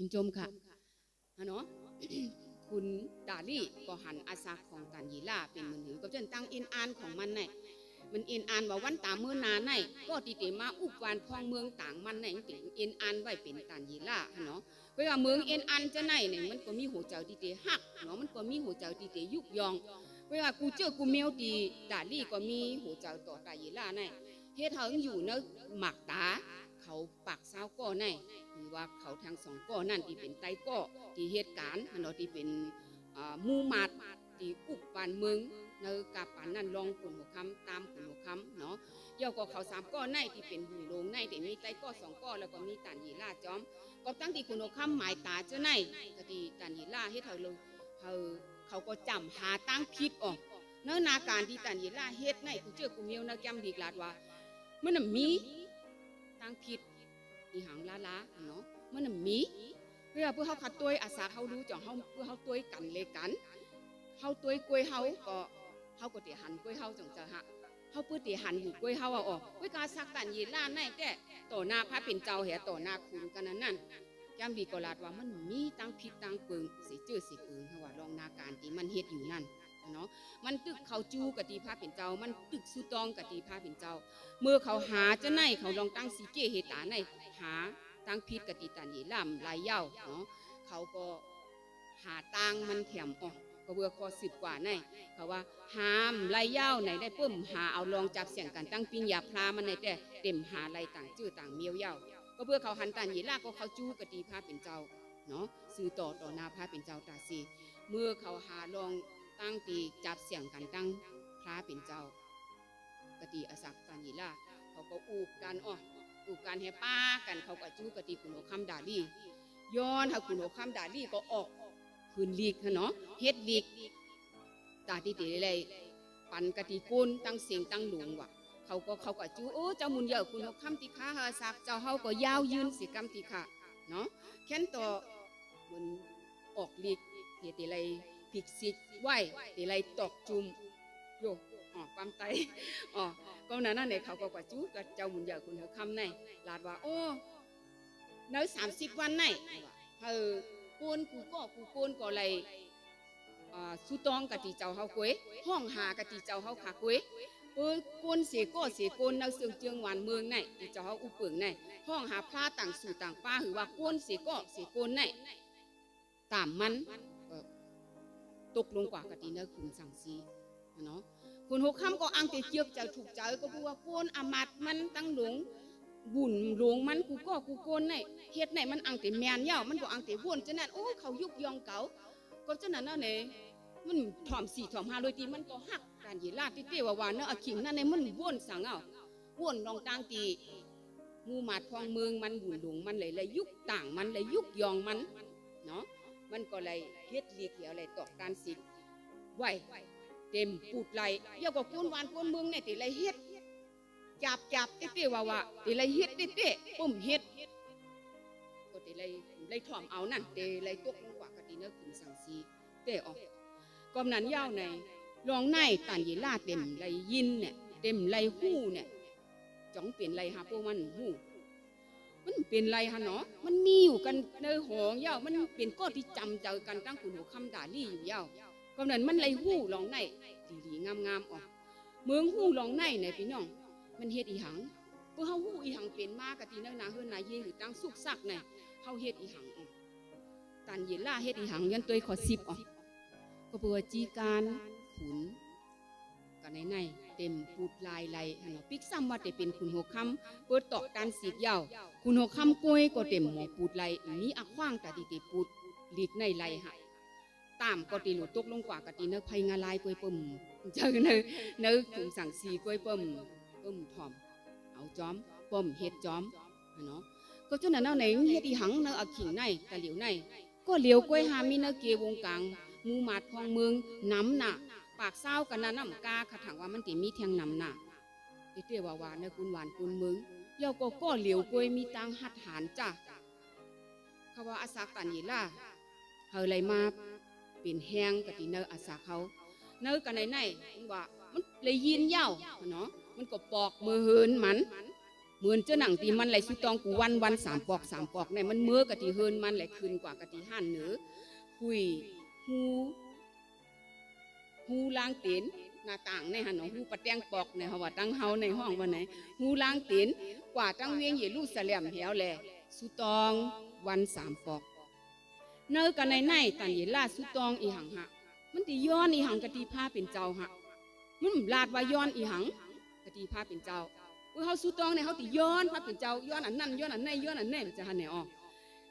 ยินจมค่ะเนาะ คุณดาลี่ก็หันอาสาของตันยีล่าเป็นมือหือก็จนตั้งเอ็นอานของมันไงมันเอ็นอานว่าวันตาเมื่อนาไงก็ตีเตมาอุบวานพองเมืองต่างมันไงติเอ็นอานไว้เป็นตันยีล่าเนาะเพราะว่าเมืองเอ็นอานจะไหนเนี่ยมันก็มีหัวเจ้าตีเตหักเนาะมันก็มีหัวเจ้าตีเตยุกยองเพราะว่ากูเจอกูเมียวตีดาลี่ก็มีหัวเจ้าต่อตันยีล่าไงเฮ็ดเขาอยู่เนาะหมักตาเขาปากเศร้าก้อไงหรือว่าเขาทางสองก้อนั่นที่เป็นไตก้อที่เหตุการณ์เนาะที่เป็นมูมาดที่อุบปานเมืองในกาปานนั่นลองขุนหัวคำตามขุนหัวคำเนาะเย่าก็เขาสามก้อนในที่เป็นหูโลงในแต่มีไตก้อสองก้อแล้วก็มีตันยีล่าจอมก็ตั้งที่ขุนหัวคำหมายตาเจ้าในก็ที่ตันยีล่าให้เขาลงเขาก็จำหาตั้งพิษออกเนื้อนาการที่ตันยีล่าเฮ็ดในกูเจอกูเมียวนะแกมดีกลาดว่ามันมีตั้งพิษอีหังล้าเนาะมันมีเพื่อเขาขัดตัวอาสาเขาดูจ่องเขาเพื่อเขาตัวกันเลยกันเขาตัวกล้วยเขาก็เตียหันกล้วยเขาจังจะฮะเขาเพื่อเตียหันอยู่กล้วยเขาเอาออกกล้วยกาสักตันยีล่าในแต่ต่อหน้าพระเป็นเจ้าเหรอต่อหน้าคุณกันนั่นย่ำดีกลาดว่ามันมีตั้งพิษตั้งเปิงสิจื้อสิเปิงเขาว่าลองนาการที่มันเฮ็ดอยู่นั่นเนาะมันตึกเขาจูกะตีพระเป็นเจ้ามันตึกสุตองกะตีพระเป็นเจ้าเมื่อเขาหาจะไหนเขาลองตั้งสีเกเหตาในหาตั้งพิษกะตีตันยีล่ามลายเย้าเนาะเขาก็หาตังมันแถมออกก็เบื่อคอสืบกว่าในเขาว่าหามไล่เย้าไหนได้ปุ่มหาเอาลองจับเสียงกันตั้งปิญญาพรามันในแต่เต็มหาไล่ต่างจื้อต่างเมียวเย้าก็เบื่อเขาหันตันยีล่าก็เขาจู้กะตีพระเป็นเจ้าเนาะซื้อต่อหน้าพระเป็นเจ้าตาซีเมื่อเขาหาลองตั้งตีจับเสียงกันตั้งพระเป็นเจ้ากะตีอสักตันยีล่าเขาก็อูบกันอูบกันแห่ป้ากันเขาก็จู้กะตีขุนโอคำดาลี่ย้อนถ้าขุนโอคำดาลี่ก็ออกพื้นลีกเนาะเฮ็ดลีกตาที่ตีเลยปันกะตีกุนตั้งเสียงตั้งหลวงว่ะเขาก็จู้โอ้เจ้ามุนเยอะขุนโอคำติขาหาสักเจ้าเฮาก็ยาวยืนสิกรรมติขาเนาะแค่นต่อมันออกลีกเฮ็ดตีเลยผิกสิไหวตีไรตอกจุ่มโยความไตก็นั้นเนี่ยเขาก็กว่าจู้กับเจ้ามุนเยอะคุณเฮาคำในลาดว่าโอ้ใน30 วันในโกนกูโกนก็เลยสุตองกะตีเจ้าเฮากุ้ยห้องหากะตีเจ้าเฮาขากุ้ยโกนเสียโกนในเสืองเจียงหวานเมืองในตีเจ้าเฮาอุปเปิงในห้องหาพระต่างสู่ต่างป้าหรือว่าโกนเสียโกนในตามมันตกลงกว่ากะตีเนื้อคุณสั่งซีเนาะคุณหกคำก็อังเตเจียบใจถูกใจก็พูดว่าโกนอามัดมันตั้งหลงบุญหลวงมันกูโกนในเฮ็ดในมันอังเตแมนเย้ามันก็อังเตวนจะนั่นโอ้เขายุกยองเก่าก็จะนั่นเนี่ยมันถ่อม4ถ่อม5โดยที่มันก็หักการยีลาที่เตี้ยว่าเนาะขิงนั่นในมันวนสั่งเอาวนลองต่างตีมูมาดพองเมืองมันบุญหลวงมันเลยยุกต่างมันเลยยุกยองมันเนาะมันก็เลยเฮ็ดเรียกเหี่ยวเลยต่อการสิไหวเต็มปูดไหลเยอะกว่าโกนหวานโกนเมืองเนี่ยตีเลยเฮ็ดจับเตี้ยว่าตีเลยเฮ็ดเตี้ยปุ่มเฮ็ดก็ตีเลยถ่อมเอานั่นตีเลยตกลงกว่ากะตีเนื้อขุนสังซีเตี้ยออกกำนันยาวในลองในตันยีล่าเต็มเลยยินเนี่ยเต็มเลยหู้เนี่ยจ้องเปลี่ยนเลยฮะพวกมันหู้มันเป็นไรฮะเนาะมันมีอยู่กันในหองยาวมันเป็นก้อนที่จำเจอกันตั้งขุนหัวคำด่าลี่อยู่ยาวกำนันมันเลยหู้ลองในดีงามออกเมืองหู้ลองในเนี่ยพี่น้องมันเฮ็ดอีหังเพื่อเฮาหู้อีหังเป็นมากกะตีเนื้อนาเฮือนนาเยหรือตั้งสุกซักเนี่ยเฮาเฮ็ดอีหังออกตันยีล่าเฮ็ดอีหังยันตัวขอ10ออกก็เพื่อจีการขุนกันในเต็มปูดลายไหลปิกซ้ำว่าแต่เป็นขุนหัวคำเปิดตอกการสีดยาวขุนหัวคำกล้วยก็เต็มหมอปูดไหลมีอักขว้างแต่ตีปูดลีกในไหลหะตามก็ตีหลุดตกลงกว่ากะตีเนื้อไผ่งาลายกล้วยปุ่มเจอเนื้อถุงสั่งสีกล้วยปุ่มถ่อมเอาจอมปุ่มเฮ็ดจอมเนาะก็จนนั้นไหนเฮ็ดอีหังเนื้ออักขิงในตะเหลียวในก็เหลียวกล้วยหามีเนื้อเกวงกลางมูมาดพองเมืองน้ำหนักปากเศร้ากันนะน้ำกาขัดถังว่ามันติมีแทงน้ำหนักเตี้ยว่าในกุนหวานกุนเมืองเยาก็เหลียวกล้วยมีตังหัดหานจ้ะเขาว่าอาสาตันยีล่าเฮาเลยมาเป็นแห้งกะติเนออาสาเขาเนอกันในว่ามันเลยยินเย้าเนาะมันก็ปอกมือหืนมัน เหมือนเจ้าหนังตีมันไหลสุตองกูวัน3 ปอก3 ปอกเนี่ยมันเมื่อกะตีเฮินมันไหลคืนกว่ากะตีห่านเหนือคุยฮูล้างเต็นหน้าต่างในหันฮูปะแตงปอกในเฮาว่าตั้งเฮาในห้องว่าไหนฮูล้างเต็นกว่าตั้งเวียงเยรูซาเล็มแหวแลสุตองวัน3 ปอกเนอกันในตันเยล่าสุตองอีหังหะมันติย้อนอีหังกะตีผ้าเป็นเจ้าหะมันลาดว่าย้อนอีหังกะตีผ้าเป็นเจ้าเฮาสุตองเนี่ยเฮาติย้อนผ้าเป็นเจ้าย้อนอันนั้นย้อนอันนี้ย้อนอันนี้มันจะหันไหนออก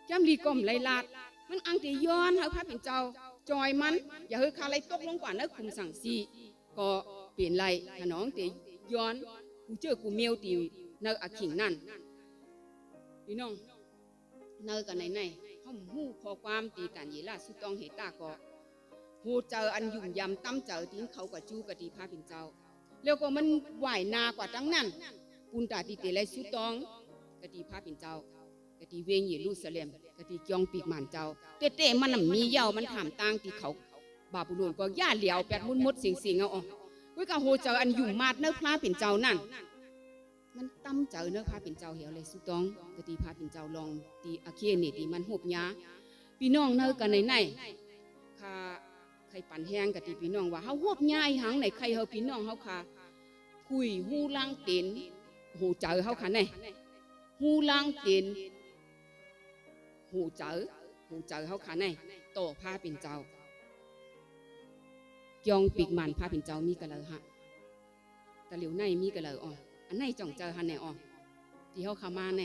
จำลีก้มไหลลาดมันอังติย้อนเฮาผ้าเป็นเจ้าจอยมันอย่าเฮาคาไหลตกลงกว่าเนอคุมสั่งซีก็เปลี่ยนไรขน้องติย้อนกูเจอกูเมียวตีเนออะขิงนั่นพี่น้องเนอกันในเฮาฮู้พอความตีกันเยล่าสุตองเหตาก็โหเจออันยุ่มยำตั้มเจอทิ้งเขากับจูกะตีผ้าเป็นเจ้าแล้วก็มันไหวนากว่าตั้งนั้นปุนตาตีเตลัยสุตองกะตีผ้าเป็นเจ้ากะตีเวงเยรูซาเล็มกะตีจองปีกหมันเจ้าเต้มันมีเย้ามันถามต่างที่เขาบาบูโลนก็ย่าเหลียวแปดมุดเสียงเอาออกวิกาโหเจออันยุ่มมาดเนื้อผ้าเป็นเจ้านั่นมันตั้มเจอเนื้อผ้าเป็นเจ้าเหี่ยวเลยสุตองกะตีผ้าเป็นเจ้าลองตีอาเคียนี่ตีมันหุบยาพี่น้องเนื้อกันในค่ะใครปั่นแห้งกับตีพี่น้องว่าเฮาหวบย่ายหังไหนใครเฮาพี่น้องเฮาค่ะคุยฮู้ล้างเต็นหูเจอเฮาค่ะไหนฮู้ล้างเต็นหูเจอเฮาค่ะไหนโตผ้าเป็นเจ้ายองปีกมันผ้าเป็นเจ้ามีกะเลยฮะตะเหลียวในมีกะเลยอ่ออันไหนจ่องเจอหันไหนอ่อที่เฮาขามาไหน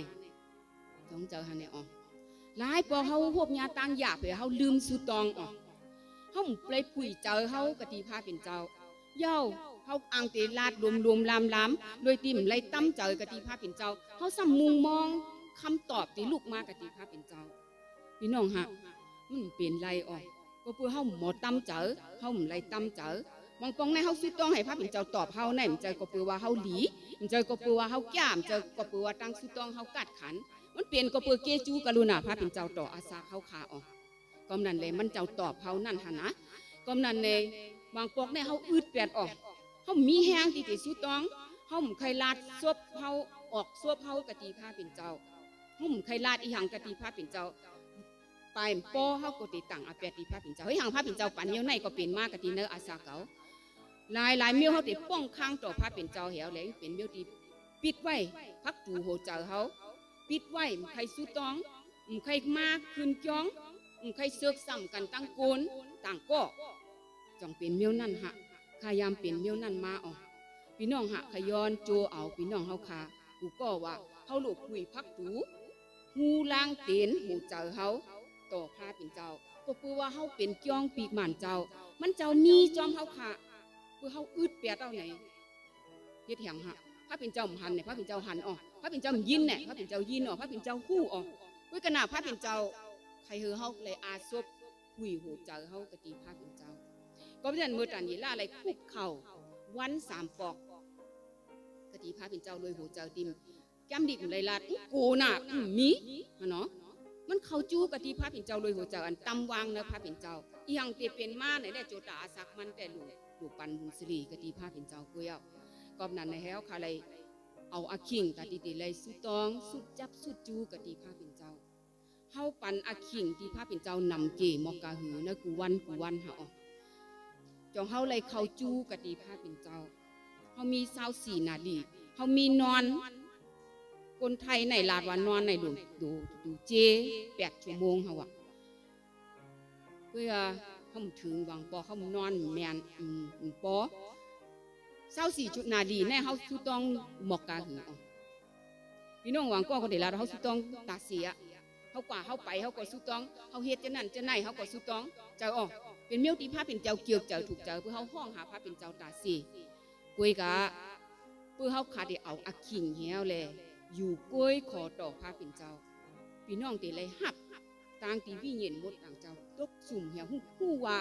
จ่องเจอหันไหนอ่อหลายปอเฮาหวบยาตังหยาบเฮาลืมสุตองอ่อเฮาไปผุยเจอเฮากะตีผ้าเป็นเจ้าเย้าเฮาอังเตลาดรวมลำโดยติ่มไล่ตั้มเจอกะตีผ้าเป็นเจ้าเฮาสำมุงมองคำตอบที่ลูกมากะตีผ้าเป็นเจ้าพี่น้องฮะมันเปลี่ยนไรออกก็เพื่อเฮาหมดตั้มเจอเฮาไล่ตั้มเจอบางปองในเฮาสุต้องให้ผ้าเป็นเจ้าตอบเฮาในมันใจก็เพื่อว่าเฮาหลีมันใจก็เพื่อว่าเฮาแก้มใจก็เพื่อว่าตั้งสุต้องเฮากัดขันมันเปลี่ยนก็เพื่อเกจูกรุณาผ้าเป็นเจ้าต่ออาสาเฮาขาออกก็นั่นเลยมันเจ้าตอบเฮานั่นหะนะก็นั่นเลยบางปอกเนี่ยเฮาอืดแปดออกเฮามีแห้งที่สุต้องเฮาใครลาดซบเฮาออกซบเฮากะตีผ้าเป็นเจ้าเฮาใครลาดอีหังกะตีผ้าเป็นเจ้าไปป้อเฮาก็ติตั้งอาแปดตีผ้าเป็นเจ้าเฮ้ยหังผ้าเป็นเจ้าปันเหี่ยวในก็เป็นมากกะตีเนออาสาเก่าหลายเมียวเฮาติป้องข้างต่อผ้าเป็นเจ้าเหี่ยวแหลงเป็นเมียวตีปิดไว้พักจูโหเจ้าเฮาปิดไว้ใครสุต้องใครมาคืนจ้องใครเสือกซ้ำกันตั้งโกนต่างก็จ้องเป็นเมียวนั่นฮะขายามเป็นเมียวนั่นมาออกพี่น้องฮะขย้อนโจเอาพี่น้องเฮาคากูก็ว่าเฮาลูกคุยพักจูฮูล้างเต็นหูเจ้าเฮาต่อผ้าเป็นเจ้าก็คือว่าเฮาเป็นจ้องปีกหมันเจ้ามันเจ้ามีจอมเฮาค่ะคือเฮาอึดแปดเอาไหนเฮ็ดแหงฮะพระเป็นเจ้าหันเนี่ยพระเป็นเจ้าหันออกพระเป็นเจ้ายินเนี่ยพระเป็นเจ้ายินออกพระเป็นเจ้าคู่ออกวิกนาพระเป็นเจ้าใครเฮอเฮาเลยอาซบคุยหูเจ้าเฮากะตีพระเป็นเจ้าก็เป็นเมื่อตันยีล่าอะไรคุกเข่าวัน3 ปอกกะตีพระเป็นเจ้าโดยหูเจ้าติมแก้มดิบเลยลาดกูน่ะมีเนาะมันเขาจู้กะตีพระเป็นเจ้าโดยหูเจ้าอันตำวางนะพระเป็นเจ้าอีหังเตเป็นมาไหนได้โจตาสักมันแต่ลูกปันบุญสิริกะตีพระเป็นเจ้ากุยเอาก็นั้นในแฮวคาเลยเอาอาคิงกะตีติเลยสุตองสุดจับสุดจูกะตีพระเป็นเจ้าเฮาปันอาคิงที่พระเป็นเจ้านำเกมอกกะหือนะกูวันหาออกจองเฮาเลยเขาจู้กะตีพระเป็นเจ้าเฮามี24 นาทีเฮามีนอนคนไทยในลาดวันนอนในดูเจ8 ชั่วโมงเฮาอะเพื่อเฮาถึงวางปอเฮานอนแมนปอ24 นาทีในเฮาสุต้องหมอกกะหือพี่น้องวางก็คนเดลาเฮาสุต้องตาเสียเฮากว่าเฮาไปเฮาก็สุต้องเฮาเฮ็ดจังนั้นจังไหนเฮาก็สุต้องเจ้าออกเป็นเมียวตีผ้าเป็นเจ้าเกี่ยวเจ้าถูกเจ้าเพื่อเฮาห้องหาผ้าเป็นเจ้าตาสีกุยกะเพื่อเฮาขาดเอาอาคิงเหี่ยวแลอยู่กุยขอต่อผ้าเป็นเจ้าพี่น้องตีเลยหับต่างตีวิเย็นหมดต่างเจ้าตกสุ่มเหี่ยวฮู้ว่า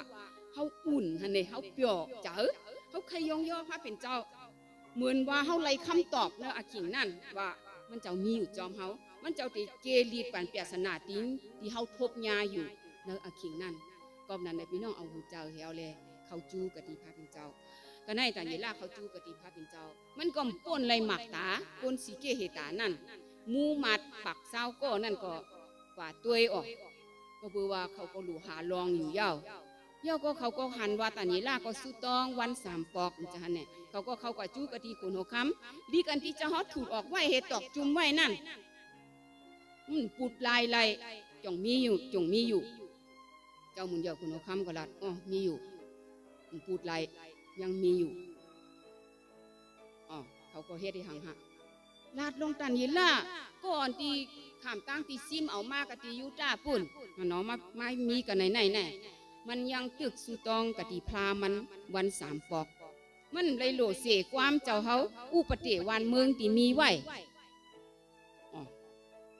เฮาอุ่นหั่นเด้เฮาเปียกเจ้าเฮาใครยองย่อผ้าเป็นเจ้าเหมือนว่าเฮาไล่คำตอบเนาะอาคิงนั่นว่ามันเจ้ามีอยู่จอมเฮามันเจ้าตีเกลีดปันเปียสนาติ้งที่เฮาทบยาอยู่เนาะอาคิงนั่นก็นั้นในพี่น้องเอาหูเจ้าเหี่ยวแลเขาจู้กะตีผ้าเป็นเจ้า ก็ในตันยีล่าเขาจูกะติพาเป็นเจ้ามันก็ป้นไรหมักตาป้นสีเกเหตานั่นมูมัดปักเศร้าก็นั่นก็กว่าตัวออกก็เบื่อว่าเขาก็หลูหาลองอยู่เย้าก็เขาก็หันว่าตันยีล่าก็สู้ตองวัน3 ปอกจะหันเนี่ยเขาก็จูกะติคนหัวคำดีกันที่จะฮอดถูกออกไว้เหตุตอกจุ่มไว้นั่นปูดลายจงมีอยู่เจ้ามุนเดียวคนหัวคำก็ลัดมีอยู่ปูดลายยังมีอยู่เขาก็เฮ็ดให้หังหักลาดลงตันยีล่าก่อนที่ขามตั้งที่ซิมเอามากะติยูจ้าปุ่นมันเนาะมามีกันไหนมันยังตึกสุตองกะติพามันวัน3 ปอกมันเลยโหลเสความเจ้าเฮาอุปเตวันเมืองที่มีไว้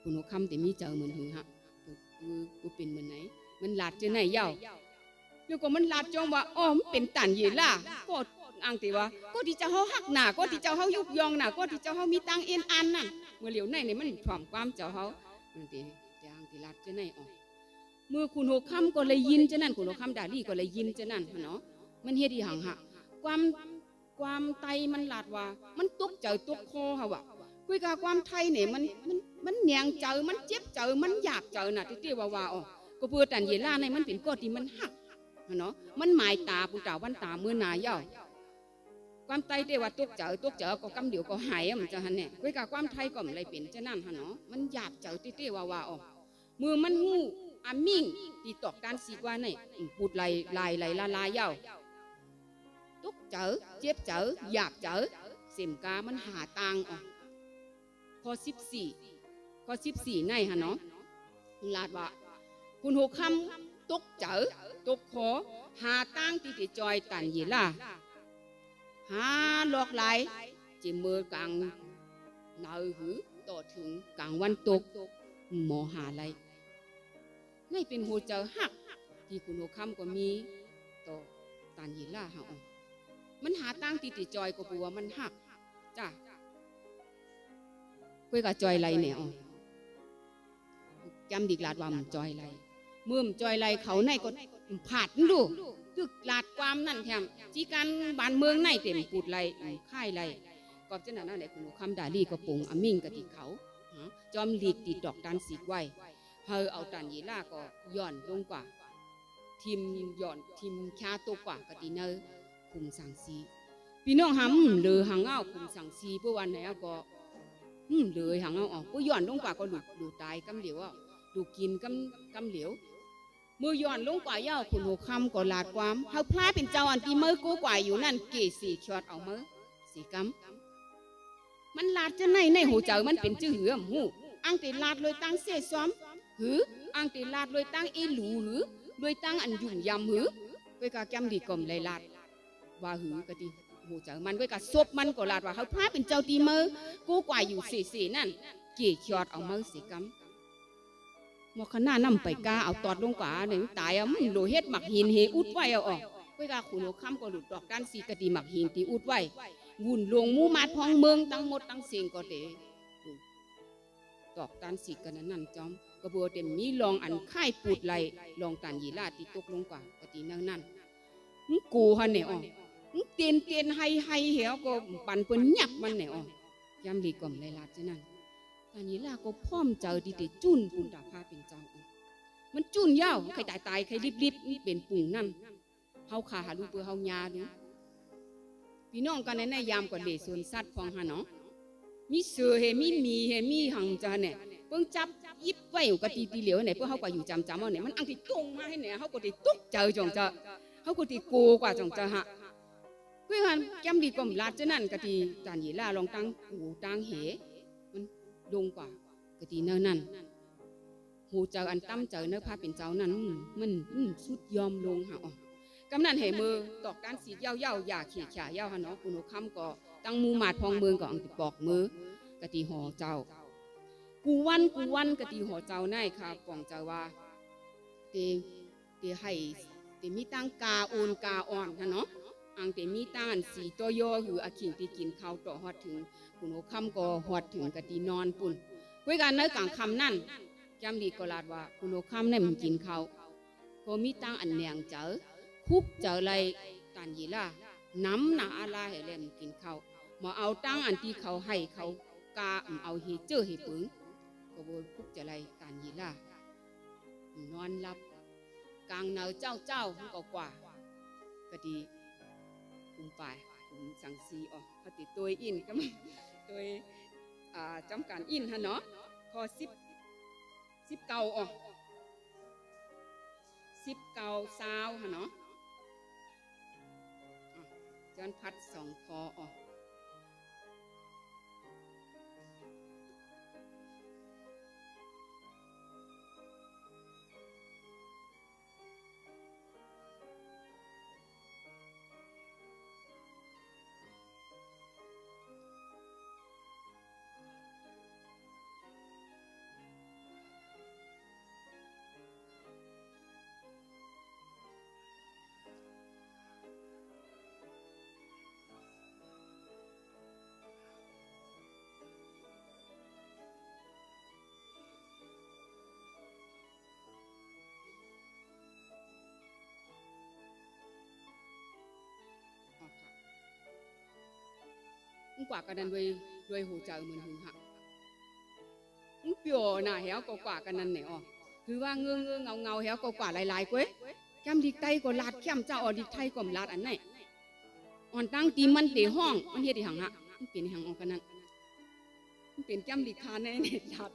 คุณหัวคำที่มีเจ้าเหมือนหือฮะกูเป็นเหมือนไหนมันลาดเจอไหนเย้าแล้วก็มันลาดจงว่ามันเป็นตันยีล่าก็อังติว่าก็ที่เจ้าเฮาหักหน้าก็ที่เจ้าเฮายุบยองหน้าก็ที่เจ้าเฮามีตังเอ็นอันนั่นเมื่อเหลียวในนี่มันถ่อมความเจ้าเฮาอังติแต่อังติลาดเจอไหนเมื่อคุณหัวคำก็เลยยินเจานั่นคุณหัวคำด่าลี่ก็เลยยินเจานั่นเนาะมันเฮ็ดอีหังฮะความไตมันลาดว่ามันตกใจตกคอค่ะว่ะคุยกับความไทยเนี่ยมันแหนงเจอมันเจ็บเจอมันอยากเจอน่ะที่ว่าก็เพื่อตันเยล่าในมันเป็นก้อนที่มันหักเนาะมันหมายตาปุตตาวันตาเมื่อนาเย้าความไตเตว่าตกเจอก็กำเดียวก็หายมันจะหันเนี่ยคุยกับความไทยก็อะไรเป็นจะนั่นฮะเนาะมันอยากเจอเต้ว่ามือมันหูอามิ่งตีตอกการสีว่าเนี่ยปูดลายลายเย้าตกเจอเจ็บเจออยากเจอเสมกามันหาตังข้อ14ในฮะเนาะลาดว่าคุณหัวคำตกเจอตกขอหาตังติจอยตันยีล่าหาหลอกไหลจิมือกลางเนยหือต่อถึงกลางวันตกหมอหาไรนี่เป็นหัวเจอหักที่คุณหัวคำก็มีต่อตันยีล่าฮะมันหาตังติจอยก็ปัวมันหักจ้ะคุยกับจอยไรเนี่ยจำดิกลาดว่ามันจอยไรเมื่อมจอยไรเขาในก็ผัดดูตึกลาดความนั่นแถมจีการบ้านเมืองในเต็มปูดไรค่ายไรก็เจ้าหน้านั่นแหละคุณคำด่าลี่ก็ปงอามิ่งกะติเขาจอมหลีกติดดอกดันสีไว้เฮาเอาตันยีล่าก็ย่อนลงกว่าทีมย่อนทีมชาโตกว่ากะติเนอคุมสังซีพี่น้องหำเลยหางเงาคุมสังซีเพื่อวันไหนก็เลยหางเอาก็ย้อนลงกว่าก็ดูตายกำเหลียวดูกินกำเหลียวมือย้อนลงกว่าเย้าคุณหัวคำก็ลาดความเฮาพลาเป็นเจ้าอันที่มือกูกว่าอยู่นั่นเกสีช็อตเอามือสีกำมันลาดจะในหูเจ้ามันเป็นจื้อเหือมหูอังติลาดเลยตั้งเสียซ้อมหืออังติลาดเลยตั้งเอหลูหือเลยตั้งอันยุ่งยำหือไปกะแกมดีกลมเลยลาดว่าหือกะดีหูเจ้ามันไว้กับซบมันก็ลาดว่าเขาพลาดเป็นเจ้าตีมือกูกว่าอยู่สีนั่นเกี่ยชอดเอามือสีกำมอขน้านำไปกาเอาตอดลงกว่าหนึ่งตายโหลเฮ็ดหมักหินเฮอุดไว้เอาออกไว้กับขุนหัวค่ำก็หลุดดอกด้านสีกะดีหมักหินตีอุดไว้วุ่นลงมูมาดพองเมืองตั้งหมดตั้งเสียงก็เตะดอกด้านสีกันนั่นจอมกระบัวเต็มมีลองอันค่ายปูดไหลลองตันยีลาตีตกลงกว่ากะดีนั่นกูฮะเนี่ยเตียนให้เหี้ยก็ปั่นเปิ้นหยับมันเนี่ยยำดีกล่อมไรลาดจะนั่นตอนนี้ล่ะก็พร้อมเจอดีเตจุนปุนตาพาเป็นเจ้ามันจุนยาวใครตายใครรีบนี่เป็นปุ่งนั่นเฮาขาหาลูกเปือเฮายาดูพี่น้องกันในยามก็เดส่วนสัตว์พองฮะเนาะมีเสือเฮมีหังจะเนี่ยเพิ่งจับยิบไว้อยู่กะตีเหลียวเนี่ยเพื่อเฮาก็อยู่จำเอาเนี่ยมันอังที่ตรงมาให้เนี่ยเฮาก็ได้ตกเจอจงจะเฮาก็ได้โกกว่าจงจะฮะเพื่อนแก้มดีกลมลาดจะนั่นกะทีจานหยีล่าลองตั้งหูตั้งเหมันลงกว่ากะทีเนื้อนั่นหูเจ้าอันตั้มเจ้าเนื้อผ้าเป็นเจ้านั่นมันสุดยอมลงหะกำนันเหมือตอกการสีเย้าอย่าขี่ขาเย้าฮะเนาะคุณโอคำก็ตั้งมูมาดพองเมืองก็อังติปอกมือกะทีห่อเจ้ากูวันกะทีห่อเจ้าในค่ะกองเจ้าว่าเตให้เตมีตั้งกาโอนกาอ่อนฮะเนาะอังเตมีต้านสีตัวโยหืออาขิงที่กินข้าวต่อฮอดถึงคุณโอคำก็ฮอดถึงกะตีนอนปุ่นคุยกันในกลางคำนั่นจำดีก็ลาดว่าคุณโอคำเนี่ยมันกินข้าวก็มีตั้งอันแหนงเจอคุกเจอไรตันยีล่า น้ำหนาอะไรให้เล่มกินข้าวมาเอาตั้งอันที่เขาให้เขากาเอาเฮเจอเฮปึงก็บ่พุกจะไรการยีล่านอนหลับกลางเนาเจ้าก็กว่าก็ดีคุมป่ายคุมสังซีออกเขาติดตัวอินก็มันตัวจำการอินฮะเนาะพอ10เก่าออก10เก่าซาวฮะเนาะจนพัด2คอออกกว่ากันนั้นด้วยหูเจอเหมือนหึงหักเปียวน่ะเหี้ยก็กว่ากันนั้นเนี่ยอ๋อคือว่าเงื้อเงาเหี้ยก็กว่าหลายๆก้อยแก้มดิกไตก็ลาดแก้มเจ้าออดิกไทยก็ลาดอันไหนอ่อนตั้งตีมันเตะห้องมันเฮ็ดให้หังหักมันเป็นหังออกกันนั้นมันเป็นแก้มดิกคาในเนี่ยลาด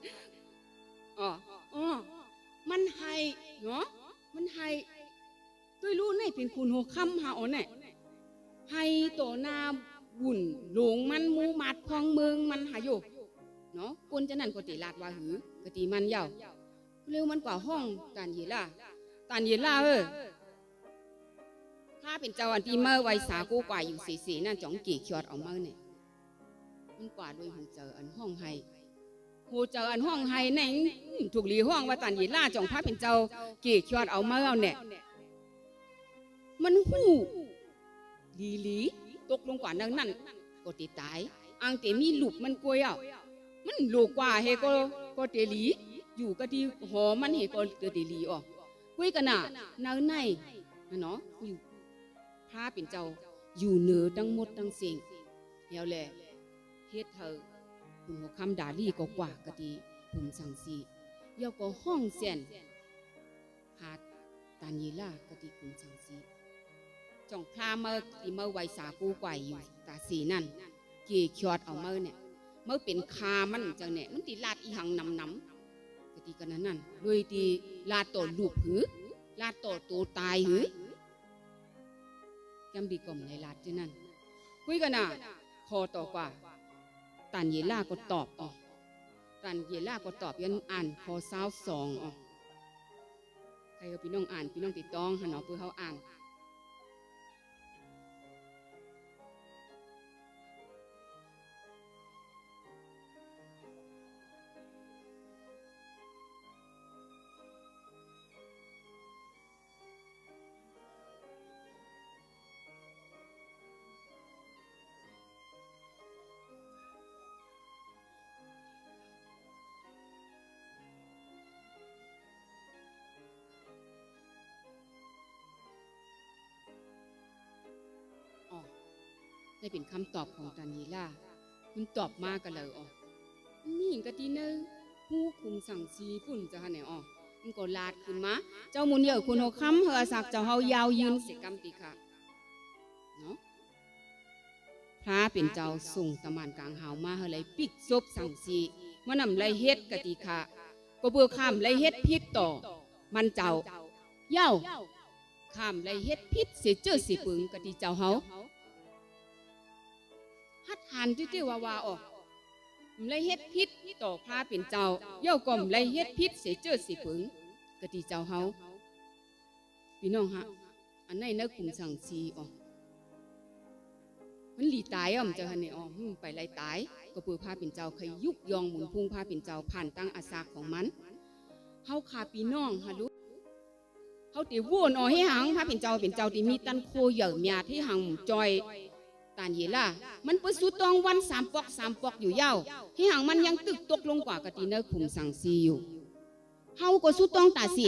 อ๋อมันให้เนาะมันให้ด้วยรู้ในเป็นคุณหัวค่ำหาอ๋อเนี่ยให้ต่อหน้าบุญหลงมันมูมัดพองเมืองมันหาอยู่เนาะคนจะนั่นก็ติลาดว่าหือกติมันเยาเร็วมันกว่าห้องตานเยล่าถ้าเป็นเจ้าอันที่เมื่อไว้สากูกว่าอยู่สีนั่นจ่องกี่ขวดออกมาเนี่ยมันกว่าด้วยหูเจออันห้องไห้หูเจออันห้องไห้ในถูกหลีห้องว่าตานเยล่าจ่องพระเป็นเจ้ากี่ขวดเอามาเอาเนี่ยมันหูลีตกลงกว่านั่นก็ติตายอังเตมีหลุบมันกวยอ่ะมันโลกว่าเฮก็เตลีอยู่ก็ที่หอมันเฮก็เตลีอ่ะคุยกันน่ะเนื้อในเนาะอยู่พระเป็นเจ้าอยู่เหนือทั้งหมดทั้งสิ่งแล้วแหละเฮ็ดเธอคุณหัวคำดาลี่ก็กว่ากะดีภูมิสังสีเยาก็ห้องเสียนหาตานีล่ากะดีภูมิสังสีจ่องพาเมื่อที่เมื่อไว้สากูกว่าอยู่ตาสีนั่นเกี่ยขวดเอาเมื่อเนี่ยเมื่อเป็นคามันจังเนี่ยมันตีลาดอีหังน้ำกะดีกันนั่นโดยตีลาดต่อลูกหือลาดต่อตัวตายหือแกมดีกล่อมในลาดที่นั่นคุยกันน่ะพอต่อกว่าตันเยล่าก็ตอบตันเยล่าก็ตอบยันอ่านพอสาว2ใครเอาพี่น้องอ่านพี่น้องติดต้องหันเอาเพื่อเขาอ่านได้เป็นคำตอบของตันยีล่าคุณตอบมากันเลยนี่กะทีเนอผู้คุมสั่งซีปุ่นจะหาไหนมันก็ลาดขึ้นมาเจ้ามุนเยอะคุณหัวคำเฮอสักเจ้าเฮายาวยืนเสกรรมตีค่ะเนาะพระเป็นเจ้าส่งตะมันกลางหาวมาเฮเลยปิกซบสั่งซีมันนำไรเฮ็ดกะติค่ะก็เบื่อข้ามไรเฮ็ดพิษต่อมันเจ้าเย้าข้ามไรเฮ็ดพิษเสียเจ้าสิปึงกะติเจ้าเฮาฮัดหันที่ว่าออกเลยเฮ็ดพิษต่อพระเป็นเจ้าเย่าก่อมเลยเฮ็ดพิษเสียเจ้าสิปึงกะติเจ้าเฮาพี่น้องฮะอันไหนเนื้อกลุ่มสั่งซีมันหลีตายมันจะหันเนี่ยไปไล่ตายก็เปื่อพระเป็นเจ้าเคยยุกยองหมุนพุ่งพระเป็นเจ้าผ่านตั้งอาสาของมันเฮาขาพี่น้องฮะลูกเฮาตีวนให้หังพระเป็นเจ้าที่มีตันโคเหยื่อเมียที่หังจอยตานเยล่ามันเปิดสุดตองวัน3 ปอกอยู่ยาวที่ห่างมันยังตึกตกลงกว่ากะตีเนอขุมสังซีอยู่เฮาก็สุดตองตาสี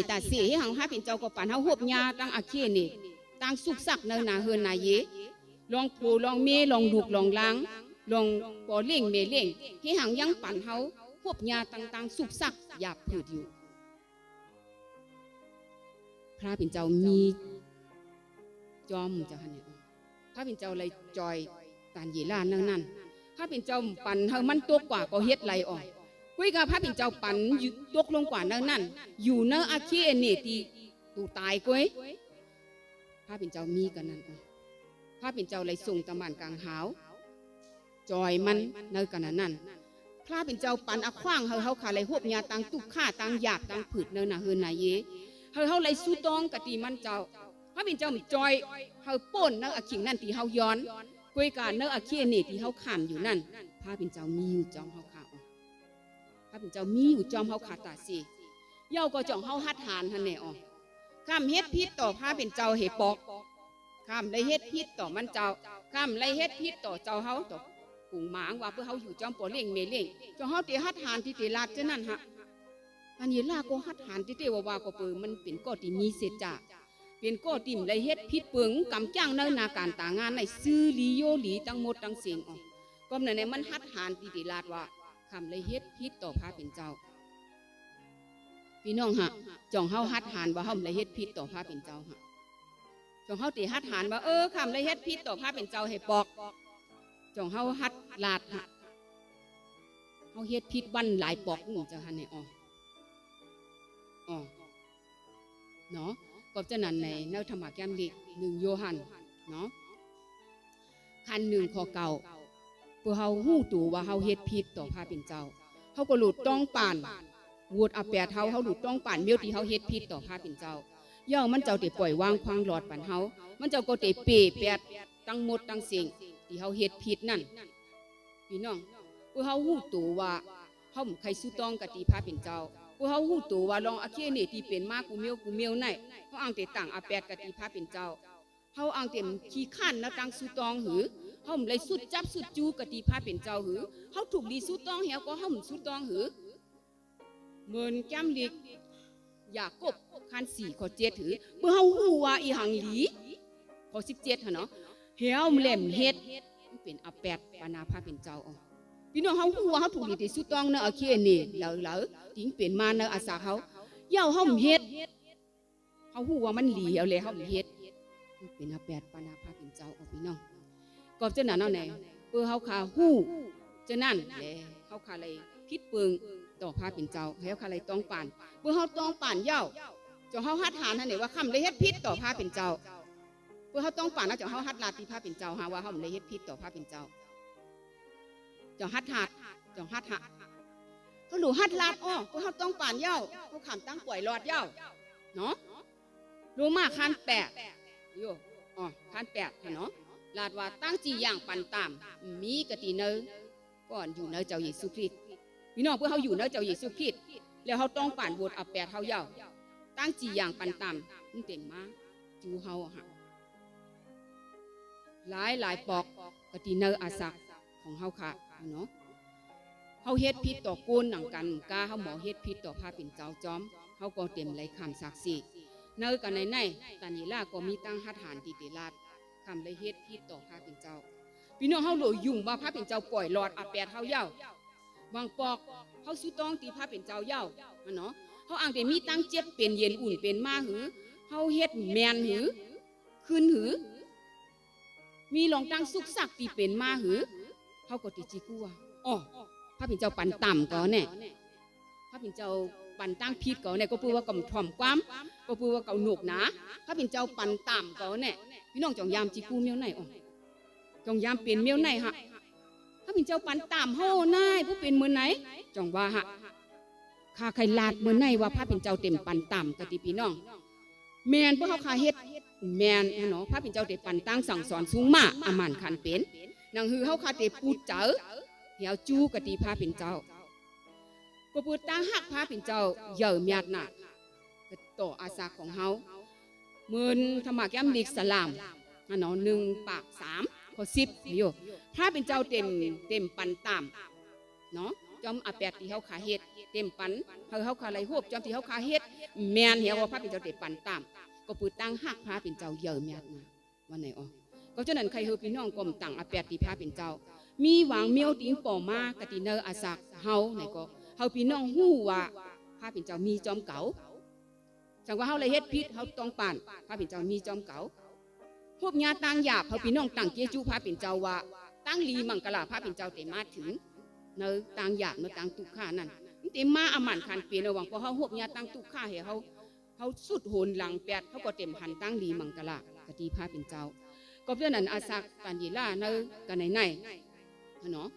ที่ห่างพระเป็นเจ้าก็ปานเฮาหบยาตั้งอาเคียนี่ตั้งสุกสักเนอนาเฮือนนาเย ลองโผลองเมลองดุกลองล้างลองปอเล่งเมเล่งให้หังยังปั่นเฮาพวกยาต่างๆสุกซักหยาบผืดอยู่พระเป็นเจ้ามีจอมเจ้าค่ะเนี่ยพระเป็นเจ้าเลยจอยตานเยล่านั่นพระเป็นเจ้าปั่นเฮามันตัวกว่าก็เฮ็ดไหลออกกุ้ยกับพระเป็นเจ้าปั่นตกลงกว่านั่นอยู่เนอาเคียเนตีตูตายกุ้ยพระเป็นเจ้ามีกันนั่นพระเป็นเจ้าเลยส่งตะมันกลางหาวจอยมันเนกันนั่นพระเป็นเจ้าปั่นอขว้างเฮาขาเลยหวบยาตังตุกฆ่าตังหยาบตังผืดเนน่ะเฮือนนายเยเฮาเลยสู้ตองกะตีมันเจ้าพระเป็นเจ้าจอยเฮาป่นเนอาขิงนั่นที่เฮาย้อนกุยการเนอาเคียเนที่เฮาขานอยู่นั่นพระเป็นเจ้ามีอยู่จอมเฮาขาพระเป็นเจ้ามีอยู่จอมเฮาขาตาสิเย้าก็จ่องเฮาฮัดหานหั่นแน่อข้ามเฮ็ดพิษต่อพระเป็นเจ้าเหปอกข้ามเลยเฮ็ดพิษต่อมันเจ้าข้ามเลยเฮ็ดพิษต่อเจ้าเฮาต่อกุงหมางว่าเพื่อเฮาอยู่จอมปอเล่งเมเล่งจอมเฮาเตฮัดหานที่เตลาดเจ้านั่นฮะอันนี้ล่าก็ฮัดหานที่เตว่าก็เปิมันเป็นก้อที่มีเศษจ่าเป็นก้อติ่มเลยเฮ็ดพิษเปิงกำจ้างเนินนาการตางานในซื้อลีโยหลีตั้งหมดตั้งเสียงก็ในมันฮัดหานที่เตลาดว่าคำเลยเฮ็ดพิษต่อพระเป็นเจ้าพี่น้องฮะจ่องเฮาฮัดหานว่าเฮาเลยเฮ็ดพิษต่อพระเป็นเจ้าฮะจ่องเฮาตีฮัดหานว่าคำเลยเฮ็ดพิษต่อพระเป็นเจ้าให้ปอกจ่องเฮาฮัดลาดฮะเฮาเฮ็ดพิษวันหลายปอกเจ้าฮะเนี่ยเนาะก็จะนั่นในแนวธรรมะแก้มลิก1โยฮันเนาะคัน1ข้อเก่าเพื่อเฮาฮู้ตัวว่าเฮาเฮ็ดพิษต่อพระเป็นเจ้าเฮาก็หลุดต้องป่านวูดอาแปดเฮาหลุดต้องป่านเมียวที่เฮาเฮ็ดพิษต่อพระเป็นเจ้าย่อมันเจ้าเตปล่อยวางควางหลอดปันเฮามันเจ้าก็เตเปแปดตั้งหมดตั้งสิ่งที่เฮาเฮ็ดพิษนั่นพี่น้องเพื่อเฮาฮู้ตัวว่าเฮาใครสู้ต้องกะตีพระเป็นเจ้าเพื่อเฮาฮู้ตัวว่าลองอาเคียนี่ที่เป็นมากูเมียวไหนเฮาอ้างเตตั้งอาแปดกะตีพระเป็นเจ้าเฮาอ้างเต็มขี้ข้านนะตั้งสู้ต้องหือเฮาเลยสุดจับสุดจูกะตีพระเป็นเจ้าหือเฮาถูกดีสู้ต้องเฮาก็เฮาสู้ต้องหือเหมือนแก้มลิกยากบคัน4ข้อ7ถือเมื่อเฮาฮู้ว่าอีหังหลีข้อ17หั่นเนาะเฮาเล่มเฮ็ดมันเป็นอาแปดปานาพระเป็นเจ้าพี่น้องเฮาฮู้ว่าเฮาถูกดีสู้ต้องเนาะอาเคียนี่เหลาทิ้งเป็นมาเนาะอาสาเฮาเย้าเฮาเฮ็ดเฮาฮู้ว่ามันหลีเอาเลยเฮาเฮ็ดมันเป็นอาแปดปานาพระเป็นเจ้าพี่น้องก็จะนั่นเนาะแน่เพื่อเฮาคาฮู้จะนั่นแหละเฮาคาเลยพิษเปิงต่อพระเป็นเจ้าเฮาคาเลยต้องป่านเพื่อเฮาต้องป่านเย้าเจ้าเฮาฮัดหานหั่นนี่ว่าคำเลยเฮ็ดพิษต่อพระเป็นเจ้าเพื่อเฮาต้องป่านแล้วเจ้าเฮาฮัดลาที่พระเป็นเจ้าหาว่าเฮาเลยเฮ็ดพิษต่อพระเป็นเจ้าเจ้าฮัดหัดเจ้าฮัดหะเขาหลูฮัดลาดเพื่อเฮาต้องป่านเย้าเฮาขำตั้งป่วยรอดเย้าเนาะรู้มากคัน8โยคัน8เนาะลาดว่าตั้งจีอย่างปันตามมีกะติเนอก่อนอยู่เนอเจ้าเยซูคริสต์พี่น้องเพื่อเฮาอยู่เนอเจ้าเยซูคริสต์แล้วเฮาต้องป่านบทอาแปดเฮาเย้าตั้งจีอย่างปันตามมันเต็มมาจูเฮาฮะหลายปอกกะติเนออาศักของเฮาค่ะเนาะเฮาเฮ็ดพิษต่อกูนหนังกันกาเฮาหมอเฮ็ดพิษต่อพระเป็นเจ้าจอมเฮาก็เต็มไหลคำศักดิ์สิทธิ์เนอกันในตันยีล่าก็มีตั้งฮัดหานที่เตลาดคำเลยเฮ็ดพิษต่อพระเป็นเจ้าพี่น้องเฮาโหลยุ่งว่าพระเป็นเจ้าปล่อยหลอดอาแปดเฮาเย้าบางปอกเฮาสู้ต้องตีพระเป็นเจ้าเย้าเนาะเฮาอ่างแต่มีตั้งเจ็บเป็นเย็นอุ่นเป็นมาหือเฮาเฮ็ดแมนหือคืนหือมีลองตั้งสุกสักตีเป็นมาหือเฮาก็ติจิกัวพระเป็นเจ้าปันต่ำก็แน่พระเป็นเจ้าปันตั้งพิษก็แน่ก็พูดว่ากำถ่อมความก็พูดว่าเก่าหนุกนะพระเป็นเจ้าปันต่ำก็แน่พี่น้องจองยามจิกูเมียวไหนจองยามเป็นเมียวไหนฮะพระเป็นเจ้าปันต่ำเฮานายผู้เป็นเมือไหนจองว่าฮะข้าใครลาดเมือไหนว่าพระเป็นเจ้าเต็มปันต่ำกติพี่น้องแมนพวกเขาคาเฮ็ดแมนเนาะพระเป็นเจ้าเต็มปันตั้งสั่งสอนสูงมาอามันขันเป็นนางฮือเขาคาเต็มปูเจอเหี่ยวจูกติพระเป็นเจ้าก็ปูตั้งหักพระเป็นเจ้าเย่อเมียดหนักต่ออาสาของเฮาเมือนธรรมะแก้มลิกสลามเนาะ1 ปาก 3 ข้อ 10อยู่พระเป็นเจ้าเต็มปันตามเนาะจอมอาแปดที่เฮาขาเฮ็ดเต็มปันเฮาขาไหลหวบจอมที่เฮาขาเฮ็ดแมนเหี่ยวว่าพระเป็นเจ้าเต็มปันตามก็ปูตั้งหักพระเป็นเจ้าเย่อเมียดนะวันไหน ก็ฉะนั้นใครเฮอพี่น้องกลมต่างอาแปดตีพาเป็นเจ้ามีหวังเมียวติงป่อมากะติเนออาศักเฮาไหนก็เฮาพี่น้องฮู้ว่าพาเป็นเจ้ามีจอมเก๋าจังว่าเฮาเลยเฮ็ดพิษเฮาต้องป่านพาเป็นเจ้ามีจอมเก๋าพวกญาต่างหยาบเฮาพี่น้องต่างเกียจูพาเป็นเจ้าว่าตั้งลีมังกลาพาเป็นเจ้าเตมาถึงเนอต่างหยาบเนอต่างตุกข้านั่นเตมาอมันคันเปลี่ยนระหว่างพอเฮาพวกญาต่างตุกข้าให้เฮาสุดโหนหลังแปดเฮาก็เต็มหันตั้งลีมังกลากะติพาเป็นเจ้าก็เพราะนั้นอาศักกันยีล่าเนอกันไหนเนาะ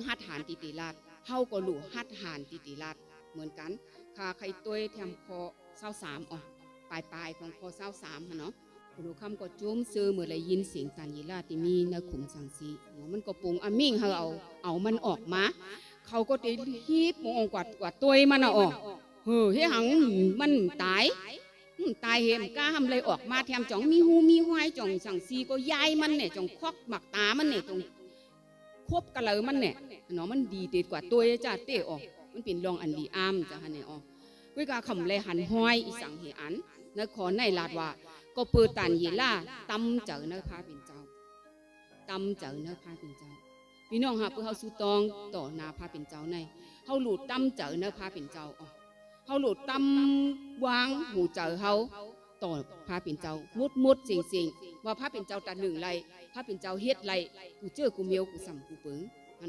ฮัดหานติติลาดเฮาก็หลู่ฮัดหานติติลาดเหมือนกันคาใครตัวแถมคอ23อ๋อปลายของคอ23เนาะคุณคำก็จุ้มซื้อเมื่อไรยินเสียงตันยีลาติมีในขุมสังสีเนาะมันก็ปุงอามิ่งเอามันออกมาเขาก็ได้ฮีบมองกว่าตัวมันออกเฮ้ยหังมันตายเหมกล้าทำอะไรออกมาแถมจ่องมีหูมีห้อยจ่องสังสีก็ย้ายมันเนี่ยจ่องควักหมักตามันเนี่ยจ่องควบกระเลยมันเนี่ยเนาะมันดีเด็ดกว่าตัวจ้าเตะออกมันเป็นรองอันดีอามจ้าเนี่ยออกวิกาคำเลยหันห้อยอีสังเหอันนขอในลาดว่าก็เปิดตันยีล่าตำเจอเนื้อพาเป็นเจ้าตำเจอเนื้อพาเป็นเจ้าพี่น้องฮะเพื่อเขาสู้ตองต่อนาพาเป็นเจ้าในเขาหลุดตำเจอเนื้อพาเป็นเจ้าเขาหลุดตำวางหูเจอเขาต่อพาเป็นเจ้ามุดสิ่งว่าพาเป็นเจ้าตาหนึ่งไรพาเป็นเจ้าเฮ็ดไรกูเจอกูเมียวกูสั่งกูเปิง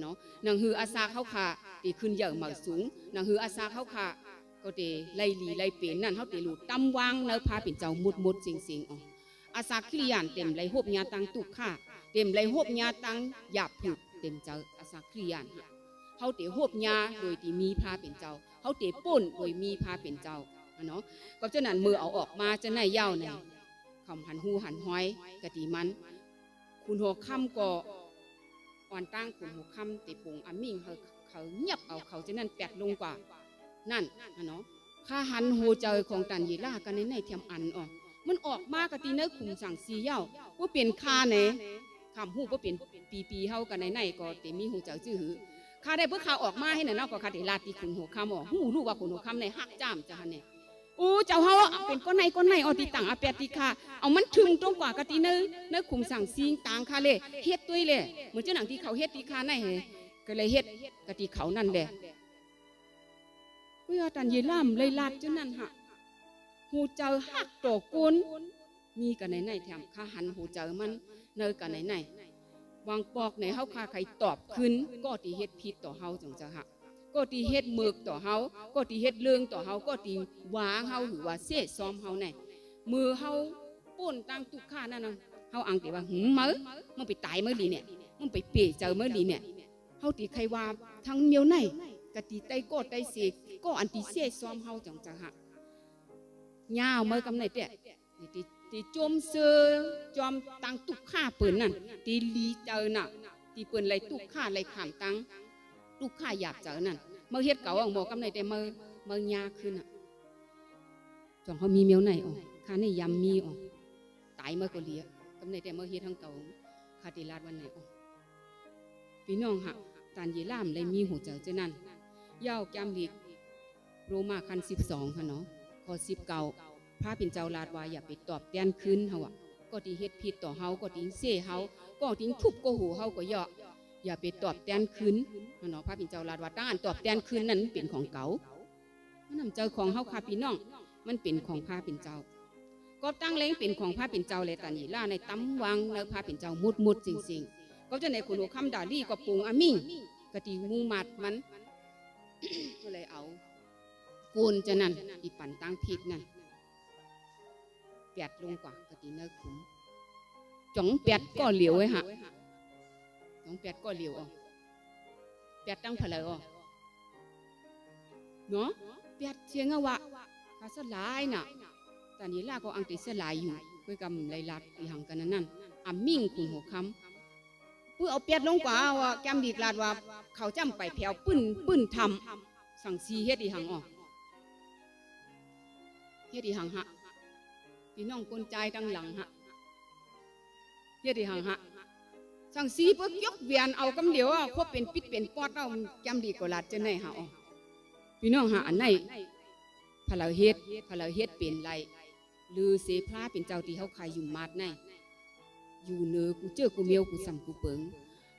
เนาะนางฮืออาซาเขาขาตีขึ้นใหญ่เหมาสูงนางฮืออาซาเขาขาก็เตไล่ลีไล่เป็นนั่นเขาเตหลุดตำวางเนื้อพาเป็นเจ้ามุดสิ่งอาซาคลียานเต็มไรหบยาตังตุกข้าเต็มไรหบยาตังหยาบผุดเต็มเจ้าอาซาคลียานเขาเตหบยาโดยที่มีพาเป็นเจ้าเขาเตป่นโดยมีพาเป็นเจ้าเนาะก็ฉะนั้นมือเอาออกมาจะในเย้าในคำหันหูหันห้อยกะตีมันคุณหัวค่ำก็อ่อนตั้งคุณหัวค่ำเตปงอามิ่งเขาเงียบเอาเขาจะนั่นแปดลงกว่านั่นเนาะข้าหันโหเจอของตันยีล่ากันในเทียมอันออกมันออกมากะตีเนื้อขุมสั่งซีเย้าว่าเปลี่ยนคาเนี่ยคำหูว่าเปลี่ยนปีเฮากันในก็เตมีหูเจอชื่อหือข้าได้เพื่อข่าวออกมาให้หน่อยเนาะก็ข้าได้ลาตีขุนหัวค่ำออกหูรู้ว่าขุนหัวค่ำในหักจ้ามจ้าเนี่ยโอ้เจ้าเฮาเป็นก้อนในอติต่างอาเปียติคาเอามันถึงตรงกว่ากะตีเนื้อขุมสั่งซีต่างคาเลยเฮ็ดด้วยเลยเหมือนเจ้าหนังที่เขาเฮ็ดตีคาในก็เลยเฮ็ดกะตีเขานั่นแหละเพื่อตันยีล่ามเลยลาดเจ้านั่นฮะหูเจอหักต่อกุนมีกันในแถมข้าหันหูเจอมันเนอกันในวางปอกในเฮาคาใครตอบขึ้นก็ตีเฮ็ดผิดต่อเฮาจังจะหักก็ตีเฮ็ดเมือกต่อเฮาก็ตีเฮ็ดเรื่องต่อเฮาก็ตีวางเฮาหรือว่าเสซ้อมเฮาเนี่ยมือเฮาป่นตั้งตุกข้านั่นน่ะเฮาอังตีว่ามึงไปตายเมื่อลีเนี่ยมึงไปเปะเจอเมื่อลีเนี่ยเฮาตีใครว่าทั้งเมียวในกะตีไตก็ไตเสกก็อันตีเสซ้อมเฮาจังจะหักยาวเมื่อกำไหนเตะตีจมเสือจอมตังตุกข้าเปิ่นนั่นตีลีเจอน่ะตีเปิ่นไรตุกข้าไรขามตังตุกข้าหยาบเจอนั่นเมื่อเฮ็ดเก่าอ่ะหมอกำไหนแต่เมื่อยาขึ้นอ่ะจองเขามีเมียวไหนอ๋อข้าในยำมีอ๋อตายเมื่อก็เลี้ยกำไหนแต่เมื่อเฮ็ดทั้งเก่าคาติลาดวันไหนอ๋อพี่น้องหักตานยีล่ามเลยมีหัวเจอเจ้านั่นย่าวจำลีกโรมาคัน12ค่ะเนาะข้อ19พระเป็นเจ้าลาดว่าอย่าไปตอบแทนคืนเฮาอ่ะก็ที่เฮ็ดผิดต่อเฮาก็ทิ้งเซ่เฮาก็ทิ้งทุบก็หูเฮาก็อย่าไปตอบแทนคืนเนาะพระเป็นเจ้าลาดว่าตั้งอันตอบแทนคืนนั้นเป็นของเก่ามันนำเจ้าของเฮาค่ะพี่น้องมันเป็นของพระเป็นเจ้าก็ตั้งเล้งเป็นของพระเป็นเจ้าเลยตันยีล่าในตำวังในพระเป็นเจ้ามุดจริงๆก็จะในคุณคำดาลี่ก็ปรุงอามิ่งกะตีมูมัดมันก็เลยเอากูนจะนั่นอีปั่นตั้งพิษนั่นแปดลงกว่ากะตีเนื้อขุมจ่องแปดก็เหลียวไว้ฮะจ่องแปดก็เหลียวอ่ะแปดตั้งเพลอเนาะแปดเชียงวะข้าสลายน่ะตอนนี้ล่าก็อังติสลายอยู่เพื่อกำไรลัดอีหังกันนั่นอามิ่งคุณหัวคำเพื่อเอาแปดลงกว่าว่าแกมดีกลาดว่าเขาจำไปแผ่วปื้นทำสั่งซีเฮ็ดอีหังออกเฮ็ดอีหังฮะพี่น้องคนใจดังหลังฮะเฮ็ดอีหังฮะสั่งซีเพื่อยกเวียนเอากำเหลียวพวกเป็นปิดเป็นปอดเอาจำดีกว่าลาดจะไหนฮะออกพี่น้องฮะอันไหนพลาเฮ็ดเป็นไรหรือเสพลาเป็นเจ้าที่เขาขายอยู่มาดใน อยู่เนอกูเจอกูเมียวกูสัมกูเปิง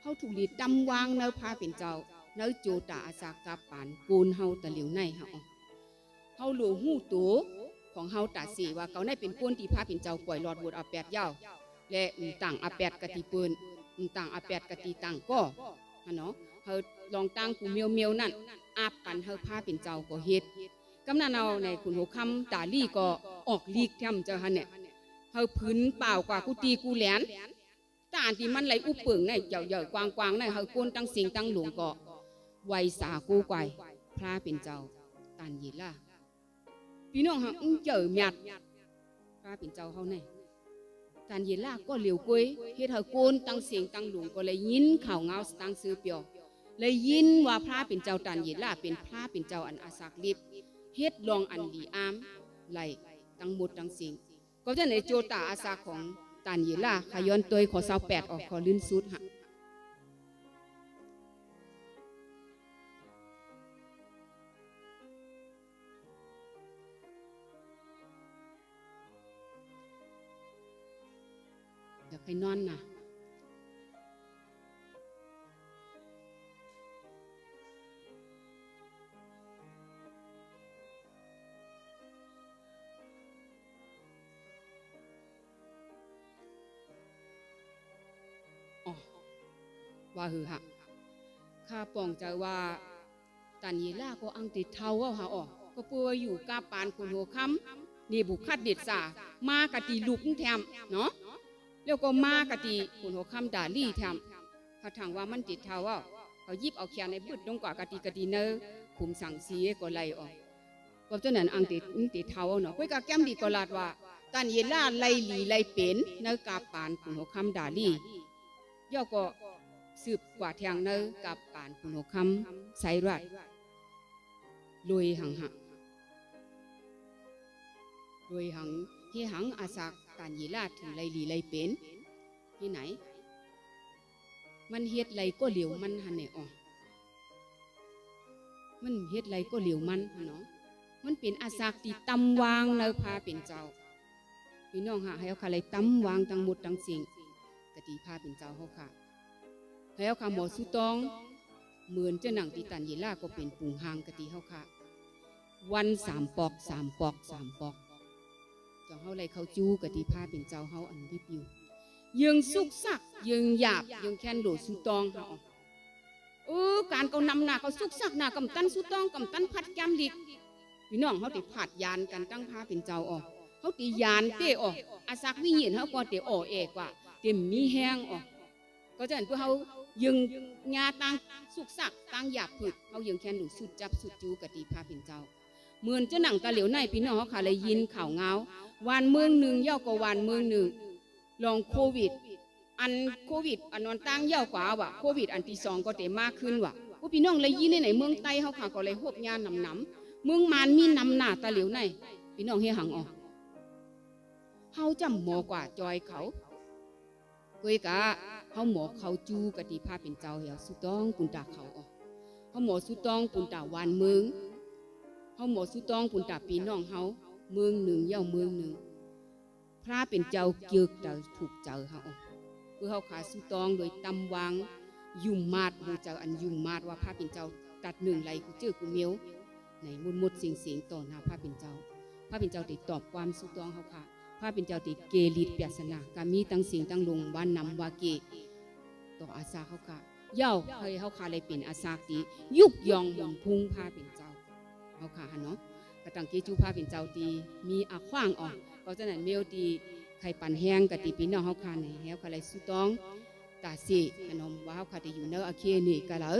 เฮาถูกลีตำวางเนอพาเป็นเจ้าเนอโจตาอาสากาปานโกนเฮาตะเหลียวในเฮาหลวงหู้ตัวของเฮาตาสีว่าเขาได้เป็นก้นที่พาเป็นเจ้าปล่อยหลอดบวดอาแปดยาวและต่างอาแปดกะติเปิ้นต่างอาแปดกะติต่างก็ฮะเนาะเฮาลองตั้งกูเมียวนั่นอาบปันเฮาพาเป็นเจ้าก็เฮ็ดกำนันเอาในคุณหัวคำตาลี่ก็ออกลีกแถมเจ้าฮะเนี่ยเฮาพื้นเปล่ากว่ากูตีกูแหลนตาที่มันไหลอุเปิงในเจ้าๆกวางๆในเฮาก้นตั้งสิงตั้งหลวงก็ไวสากูไกวพระเป็นเจ้าตันยีล่าพี่น้องฮะเจอหยัดพระเป็นเจ้าเฮาในตันยีล่าก็เหลียวกวยเฮ็ดเฮาก้นตั้งเสียงตั้งหลวงก็เลยยินข่าวเงาตั้งซื้อเปียวเลยยินว่าพระเป็นเจ้าตันยีล่าเป็นพระเป็นเจ้าอันอาศักลิบเฮ็ดลองอันดีอามไหลตั้งหมดตั้งสิ่งก็จะในโจตาอาศักของตันยีล่าขย้อนตัวขอ28ออกขอลื่นสุดฮะอยากให้นอนนะว่าหือฮะข้าป่องใจว่าตันยีล่าก็อังติดเท้าว่าฮะอ๋อก็ปัวอยู่กาปานคุณหัวคำนี่บุคคลเด็ดสามากะตีลุกแถมเนาะแล้วก็มากะตีคุณหัวคำด่าลี่แถมพระถังว่ามันติดเท้าว่าเขายิบเอาแขนในบึดลงกว่ากะตีเนอขุมสั่งซีก็ไล่ออกก็เจ้านั้นอังติดเท้าเนาะคุยกับแก้มดีก็ลาดว่าตันยีล่าไล่หลีไล่เป็นเนอกาปานคุณหัวคำด่าลี่ย่อก็สืบกว่าแทงเนอกับปานคุณหัวคำไซรัดลุยหังหักลุยหังที่หังอาศักตันยีล่าถึงไล่หลีไล่เป็นที่ไหนมันเฮ็ดไรก็เหลียวมันหันเนี่ยอ๋อมันเฮ็ดไรก็เหลียวมันเนาะมันเป็นอาศักที่ตำวางเนอพาเป็นเจ้าพี่น้องหาให้เอาอะไรตำวางตั้งหมดตั้งสิ่งกะตีพาเป็นเจ้าเขาค่ะให้เอาคำหมอสุตองเหมือนเจ้าหนังตีตันยีล่าก็เป็นปุ่งหางกะตีเขาค่ะวัน3 ปอก3 ปอก3 ปอกเจ้าเขาไรเขาจูกะตีพาเป็นเจ้าเขาอันริบอยู่ยังสุกสักยังหยาบยังแค้นโดดสุตองเขาการเขานำหน้าเขาสุกสักหน้ากำตันสุตองกำตันพัดแก้มลิกพี่น้องเขาติผัดยานกันตั้งพาเป็นเจ้าออกเขาตียานเตะออกอาศักวิญญาณเขาก็เตะออกเอกว่าเต็มมีแห้งออกก็จะเห็นพวกเขายังงาตั้งสุกสักตั้งหยาบผึกเขายังแค้นหนูสุดจับสุดจูกะตีพาเป็นเจ้าเหมือนเจ้าหนังตาเหลียวในพี่น้องเขาขาเลยยินข่าวเงาวันเมืองหนึ่งย่อก็วันเมืองหนึ่งลองโควิดอันนอนตั้งย่อกว่าว่ะโควิดอันที่2ก็เตมากขึ้นว่ะพวกพี่น้องเลยยินในเมืองใต้เขาขาก็เลยหบยาหนำเมืองมานมีนำหน้าตาเหลียวในพี่น้องเฮียหังออกเขาจำหมอกว่าจอยเขาเกยกะเขาหมอเขาจูกะตีพาเป็นเจ้าเหี่ยวสุต้องปุ่นตาเขาออกเขาหมอสุต้องปุ่นตาวันเมืองเขาหมอสุต้องปุ่นตาปีน้องเขาเมืองหนึ่งเย่าเมืองหนึ่งพระเป็นเจ้าเกี่ยวแต่ถูกเจ้าเขาออกเพื่อเขาขาสุต้องโดยตำวางยุ่มมาดดูเจ้าอันยุ่มมาดว่าพระเป็นเจ้าตัดหนึ่งไหลกูเจอกูเมียวในมุดเสียงต่อหน้าพระเป็นเจ้าติดตอบความสุต้องเขาค่ะพระเป็นเจ้าติเกลิดเปียสนากามีตั้งสิ่งตั้งลงบ้านนำวาเกต่ออาซาเขาค่ะเย้าเคยเขาค่ะเลยเป็นอาซาตียุกยองหมุนพุงพระเป็นเจ้าเขาค่ะเนาะกระตังเกจูพระเป็นเจ้าตีมีอาขว้างออกก็จะนั่นเมียวตีไข่ปั่นแห้งกะตีปีน้องเขาค่ะในเฮาค่ะเลยสุต้องตาสีขนมว่าเขาค่ะตีอยู่เนื้ออาเคนี่กะเหลอ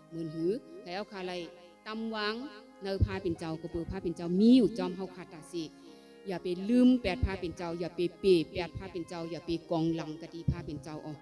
เหมือนหือแล้วค่ะเลยตำวางเนื้อพระเป็นเจ้าก็เปือพระเป็นเจ้ามีอยู่จอมเขาค่ะตาสีอย่าไปลืมแปดพาเป็นเจ้าอย่าไปเปรแปดพาเป็นเจ้าอย่าไปกองหลังกะดีพาเป็นเจ้าออก